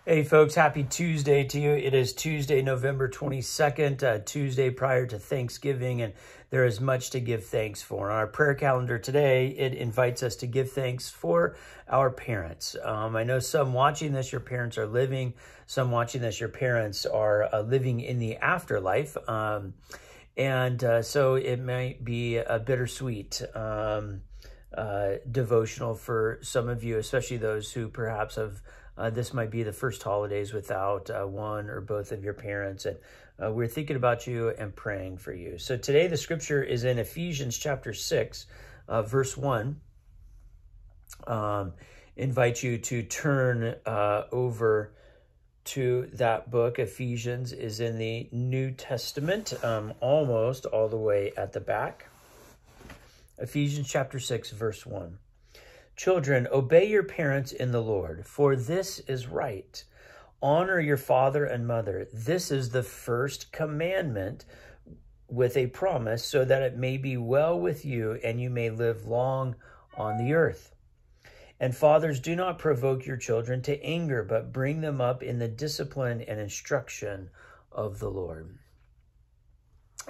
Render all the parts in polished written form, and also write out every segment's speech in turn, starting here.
Hey folks, happy Tuesday to you. It is Tuesday, November 22nd, Tuesday prior to Thanksgiving, and there is much to give thanks for. On our prayer calendar today, it invites us to give thanks for our parents. I know some watching this, your parents are living. Some watching this, your parents are living in the afterlife. So it might be a bittersweet devotional for some of you, especially those who perhaps have this might be the first holidays without one or both of your parents. And we're thinking about you and praying for you. So today the scripture is in Ephesians chapter 6, verse 1. Invite you to turn over to that book. Ephesians is in the New Testament, almost all the way at the back. Ephesians chapter 6, verse 1. Children, obey your parents in the Lord, for this is right. Honor your father and mother. This is the first commandment with a promise, so that it may be well with you and you may live long on the earth. And fathers, do not provoke your children to anger, but bring them up in the discipline and instruction of the Lord.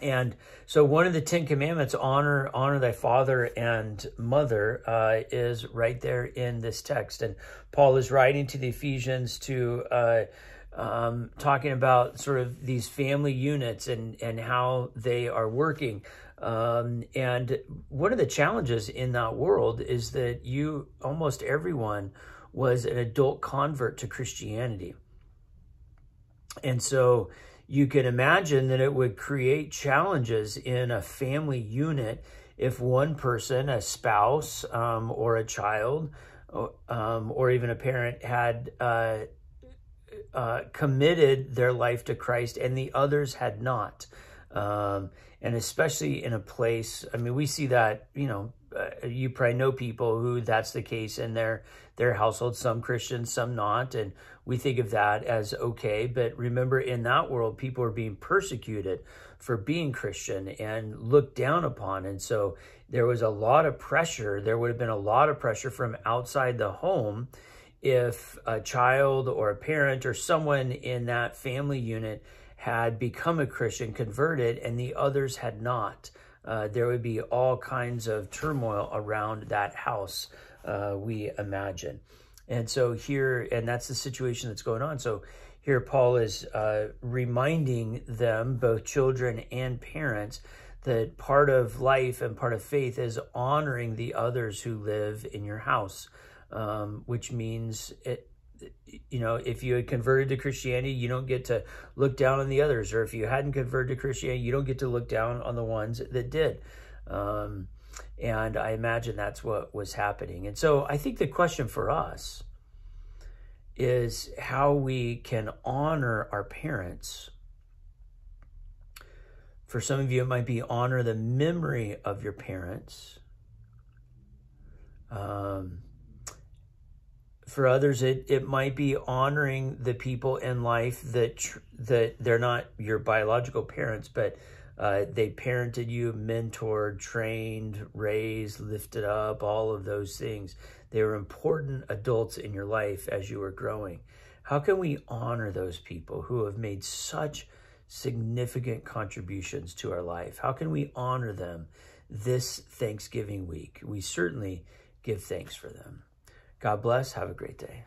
And so one of the 10 commandments, honor thy father and mother, is right there in this text. And Paul is writing to the Ephesians to talking about sort of these family units and how they are working. And one of the challenges in that world is that almost everyone was an adult convert to Christianity. And so you can imagine that it would create challenges in a family unit if one person, a spouse or a child or even a parent had committed their life to Christ and the others had not. And especially in a place, I mean, we see that, you probably know people who that's the case in their household, some Christians, some not. And we think of that as okay. But remember, in that world, people are being persecuted for being Christian and looked down upon. And so there was a lot of pressure. There would have been a lot of pressure from outside the home if a child or a parent or someone in that family unit had become a Christian, converted, and the others had not. There would be all kinds of turmoil around that house, we imagine. And so here, and that's the situation that's going on. So here Paul is reminding them, both children and parents, that part of life and part of faith is honoring the others who live in your house, which means if you had converted to Christianity, you don't get to look down on the others. Or if you hadn't converted to Christianity, you don't get to look down on the ones that did. And I imagine that's what was happening. And so I think the question for us is how we can honor our parents. For some of you, it might be honor the memory of your parents. For others, it might be honoring the people in life that they're not your biological parents, but they parented you, mentored, trained, raised, lifted up, all of those things. They were important adults in your life as you were growing. How can we honor those people who have made such significant contributions to our life? How can we honor them this Thanksgiving week? We certainly give thanks for them. God bless. Have a great day.